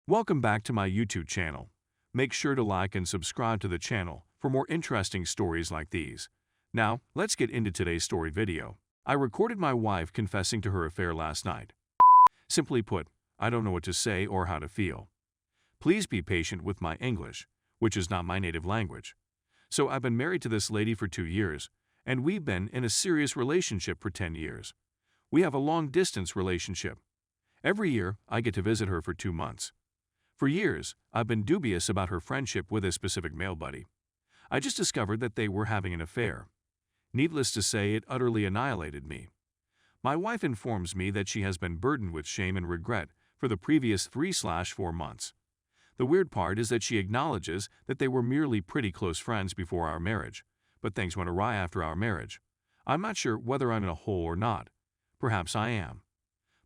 Welcome back to my YouTube channel. Make sure to like and subscribe to the channel for more interesting stories like these. Now, let's get into today's story video. I recorded my wife confessing to her affair last night. Simply put, I don't know what to say or how to feel. Please be patient with my English, which is not my native language. So I've been married to this lady for 2 years, and we've been in a serious relationship for 10 years. We have a long-distance relationship. Every year, I get to visit her for 2 months. For years, I've been dubious about her friendship with a specific male buddy. I just discovered that they were having an affair. Needless to say, it utterly annihilated me. My wife informs me that she has been burdened with shame and regret for the previous 3/4 months. The weird part is that she acknowledges that they were merely pretty close friends before our marriage, but things went awry after our marriage. I'm not sure whether I'm in a hole or not. Perhaps I am.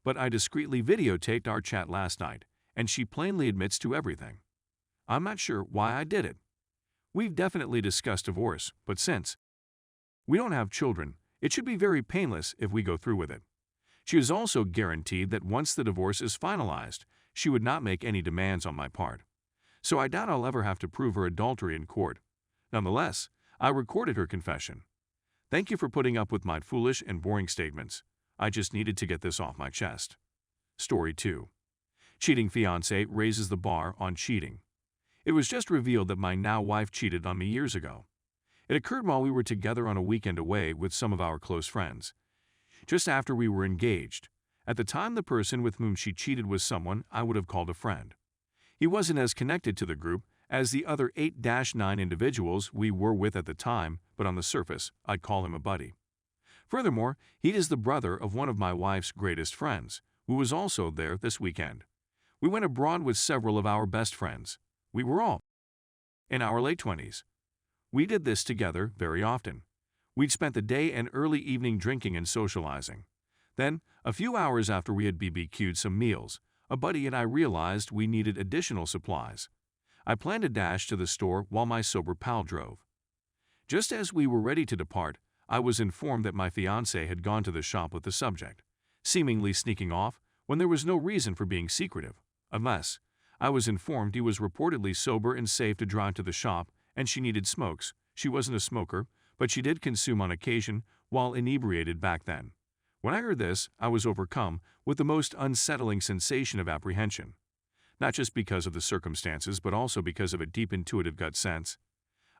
But I discreetly videotaped our chat last night, and she plainly admits to everything. I'm not sure why I did it. We've definitely discussed divorce, but since we don't have children, it should be very painless if we go through with it. She is also guaranteed that once the divorce is finalized, she would not make any demands on my part. So I doubt I'll ever have to prove her adultery in court. Nonetheless, I recorded her confession. Thank you for putting up with my foolish and boring statements. I just needed to get this off my chest. Story 2. Cheating fiancé raises the bar on cheating. It was just revealed that my now wife cheated on me years ago. It occurred while we were together on a weekend away with some of our close friends. Just after we were engaged. At the time, the person with whom she cheated was someone I would have called a friend. He wasn't as connected to the group as the other 8-9 individuals we were with at the time, but on the surface, I'd call him a buddy. Furthermore, he is the brother of one of my wife's greatest friends, who was also there this weekend. We went abroad with several of our best friends. We were all in our late 20s. We did this together very often. We'd spent the day and early evening drinking and socializing. Then, a few hours after we had BBQ'd some meals, a buddy and I realized we needed additional supplies. I planned a dash to the store while my sober pal drove. Just as we were ready to depart, I was informed that my fiancé had gone to the shop with the subject, seemingly sneaking off when there was no reason for being secretive. Unless, I was informed he was reportedly sober and safe to drive to the shop, and she needed smokes. She wasn't a smoker, but she did consume on occasion while inebriated back then. When I heard this, I was overcome with the most unsettling sensation of apprehension. Not just because of the circumstances, but also because of a deep intuitive gut sense.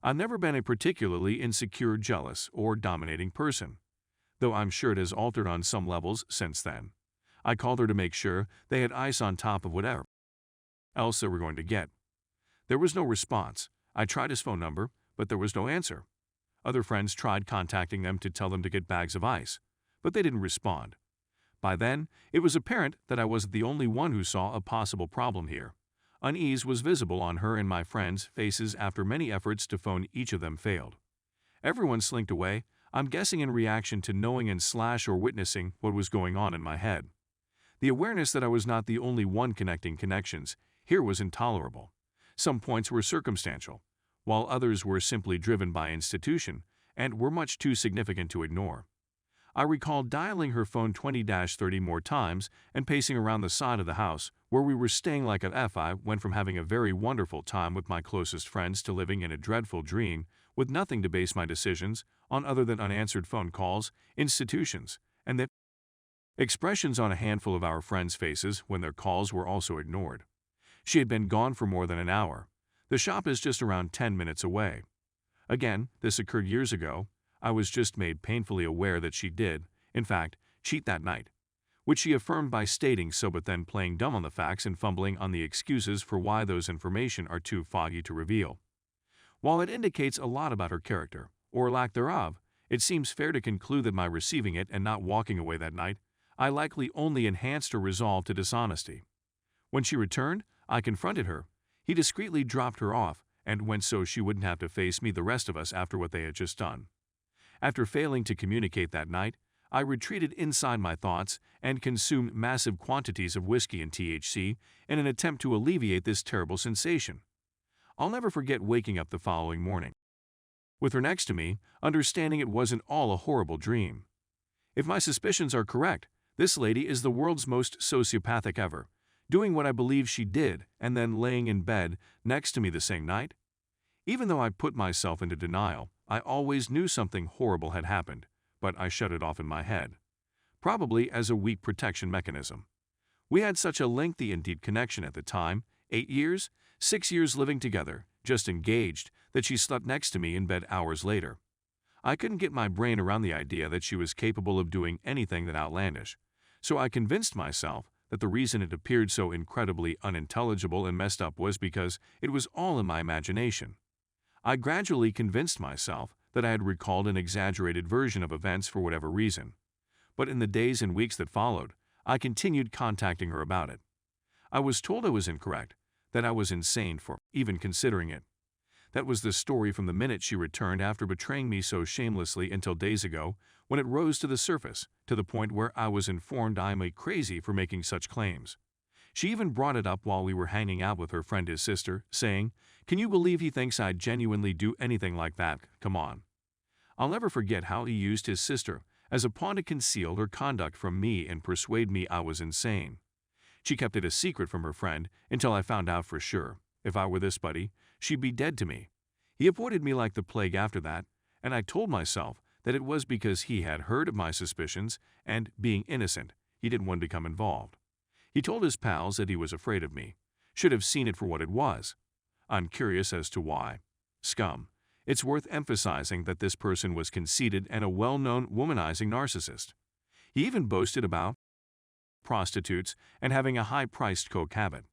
I've never been a particularly insecure, jealous, or dominating person, though I'm sure it has altered on some levels since then. I called her to make sure they had ice on top of whatever else they were going to get. There was no response. I tried his phone number, but there was no answer. Other friends tried contacting them to tell them to get bags of ice, but they didn't respond. By then, it was apparent that I wasn't the only one who saw a possible problem here. Unease was visible on her and my friends' faces after many efforts to phone each of them failed. Everyone slinked away, I'm guessing in reaction to knowing or witnessing what was going on in my head. The awareness that I was not the only one connecting connections here was intolerable. Some points were circumstantial, while others were simply driven by institution and were much too significant to ignore. I recall dialing her phone 20-30 more times and pacing around the side of the house where we were staying like a F. I went from having a very wonderful time with my closest friends to living in a dreadful dream with nothing to base my decisions on other than unanswered phone calls, institutions, and the expressions on a handful of our friends' faces when their calls were also ignored. She had been gone for more than an hour. The shop is just around 10 minutes away. Again, this occurred years ago. I was just made painfully aware that she did, in fact, cheat that night, which she affirmed by stating so but then playing dumb on the facts and fumbling on the excuses for why those information are too foggy to reveal. While it indicates a lot about her character, or lack thereof, it seems fair to conclude that my receiving it and not walking away that night, I likely only enhanced her resolve to dishonesty. When she returned, I confronted her. He discreetly dropped her off and went so she wouldn't have to face me the rest of us after what they had just done. After failing to communicate that night, I retreated inside my thoughts and consumed massive quantities of whiskey and THC in an attempt to alleviate this terrible sensation. I'll never forget waking up the following morning with her next to me, understanding it wasn't all a horrible dream. If my suspicions are correct, this lady is the world's most sociopathic ever. doing what I believe she did, and then laying in bed next to me the same night? Even though I put myself into denial, I always knew something horrible had happened, but I shut it off in my head, probably as a weak protection mechanism. We had such a lengthy and deep connection at the time, 8 years, 6 years living together, just engaged, that she slept next to me in bed hours later. I couldn't get my brain around the idea that she was capable of doing anything that outlandish, so I convinced myself that the reason it appeared so incredibly unintelligible and messed up was because it was all in my imagination. I gradually convinced myself that I had recalled an exaggerated version of events for whatever reason. But in the days and weeks that followed, I continued contacting her about it. I was told I was incorrect, that I was insane for even considering it. That was the story from the minute she returned after betraying me so shamelessly until days ago, when it rose to the surface, to the point where I was informed I am crazy for making such claims. She even brought it up while we were hanging out with her friend, his sister, saying, "Can you believe he thinks I'd genuinely do anything like that? Come on." I'll never forget how he used his sister as a pawn to conceal her conduct from me and persuade me I was insane. She kept it a secret from her friend until I found out for sure. If I were this buddy, she'd be dead to me. He avoided me like the plague after that, and I told myself that it was because he had heard of my suspicions and, being innocent, he didn't want to become involved. He told his pals that he was afraid of me, should have seen it for what it was. I'm curious as to why. Scum. It's worth emphasizing that this person was conceited and a well-known womanizing narcissist. He even boasted about prostitutes and having a high-priced coke habit.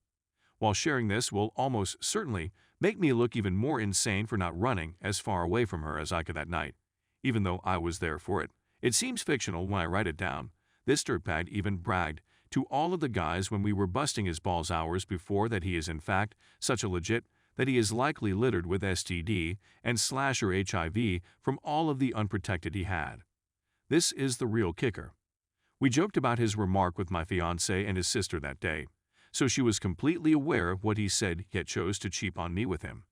While sharing this will almost certainly make me look even more insane for not running as far away from her as I could that night, even though I was there for it. It seems fictional when I write it down. This dirtbag even bragged to all of the guys when we were busting his balls hours before that he is in fact such a legit that he is likely littered with STD and slasher HIV from all of the unprotected he had. This is the real kicker. We joked about his remark with my fiancé and his sister that day, so she was completely aware of what he said yet chose to cheat on me with him.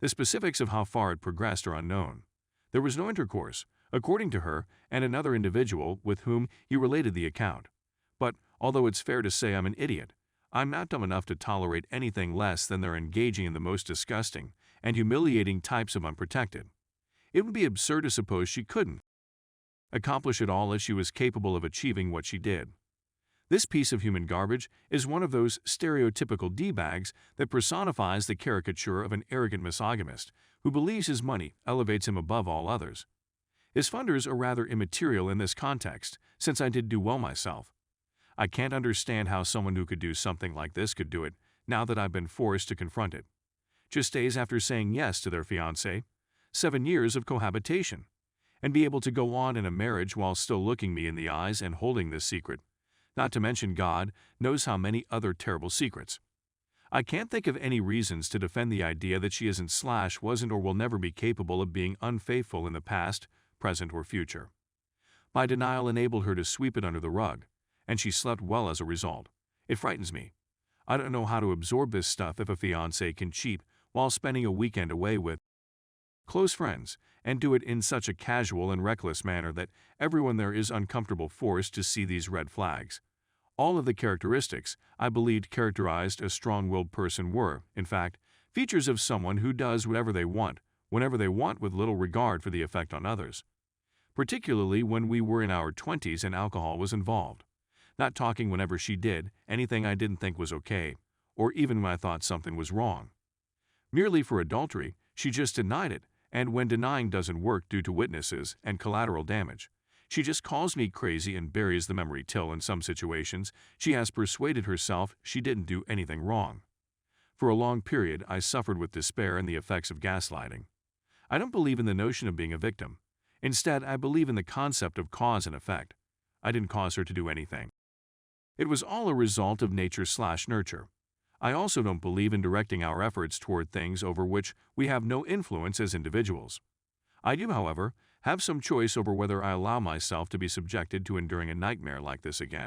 The specifics of how far it progressed are unknown. There was no intercourse, according to her and another individual with whom he related the account. But although it's fair to say I'm an idiot, I'm not dumb enough to tolerate anything less than they're engaging in the most disgusting and humiliating types of unprotected. It would be absurd to suppose she couldn't accomplish it all as she was capable of achieving what she did. This piece of human garbage is one of those stereotypical D-bags that personifies the caricature of an arrogant misogynist who believes his money elevates him above all others. His funders are rather immaterial in this context, since I did do well myself. I can't understand how someone who could do something like this could do it, now that I've been forced to confront it. Just days after saying yes to their fiancé, 7 years of cohabitation, and be able to go on in a marriage while still looking me in the eyes and holding this secret, not to mention God knows how many other terrible secrets. I can't think of any reasons to defend the idea that she wasn't or will never be capable of being unfaithful in the past, present, or future. My denial enabled her to sweep it under the rug, and she slept well as a result. It frightens me. I don't know how to absorb this stuff if a fiancé can cheat while spending a weekend away with close friends and do it in such a casual and reckless manner that everyone there is uncomfortable forced to see these red flags. All of the characteristics I believed characterized a strong-willed person were, in fact, features of someone who does whatever they want, whenever they want, with little regard for the effect on others. Particularly when we were in our 20s and alcohol was involved. Not talking whenever she did anything I didn't think was okay, or even when I thought something was wrong. Merely for adultery, she just denied it, and when denying doesn't work due to witnesses and collateral damage, she just calls me crazy and buries the memory till in some situations she has persuaded herself she didn't do anything wrong. For a long period, I suffered with despair and the effects of gaslighting. I don't believe in the notion of being a victim. Instead, I believe in the concept of cause and effect. I didn't cause her to do anything. It was all a result of nature/nurture. I also don't believe in directing our efforts toward things over which we have no influence as individuals. I do, however, have some choice over whether I allow myself to be subjected to enduring a nightmare like this again.